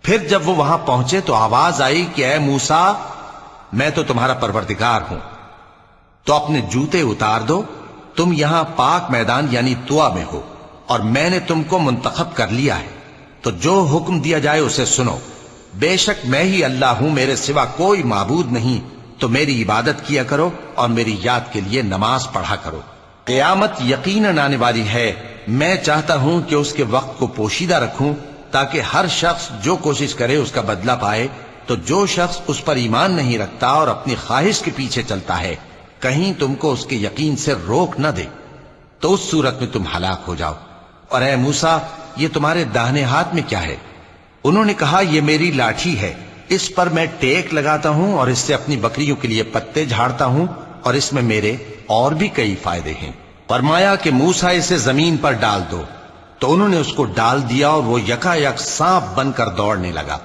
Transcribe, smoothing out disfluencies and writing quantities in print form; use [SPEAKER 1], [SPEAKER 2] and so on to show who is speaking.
[SPEAKER 1] پھر جب وہ وہاں پہنچے تو آواز آئی کہ اے موسیٰ، میں تو تمہارا پروردگار ہوں، تو اپنے جوتے اتار دو، تم یہاں پاک میدان یعنی طوا میں ہو، اور میں نے تم کو منتخب کر لیا ہے، تو جو حکم دیا جائے اسے سنو۔ بے شک میں ہی اللہ ہوں، میرے سوا کوئی معبود نہیں، تو میری عبادت کیا کرو اور میری یاد کے لیے نماز پڑھا کرو۔ قیامت یقیناً آنے والی ہے، میں چاہتا ہوں کہ اس کے وقت کو پوشیدہ رکھوں تاکہ ہر شخص جو کوشش کرے اس کا بدلہ پائے۔ تو جو شخص اس پر ایمان نہیں رکھتا اور اپنی خواہش کے پیچھے چلتا ہے، کہیں تم کو اس کے یقین سے روک نہ دے، تو اس صورت میں تم ہلاک ہو جاؤ۔ اور اے موسیٰ، یہ تمہارے داہنے ہاتھ میں کیا ہے؟ انہوں نے کہا، یہ میری لاٹھی ہے، اس پر میں ٹیک لگاتا ہوں اور اس سے اپنی بکریوں کے لیے پتے جھاڑتا ہوں، اور اس میں میرے اور بھی کئی فائدے ہیں۔ فرمایا کہ موسیٰ اسے زمین پر ڈال دو، تو انہوں نے اس کو ڈال دیا اور وہ یکا یک سانپ بن کر دوڑنے لگا۔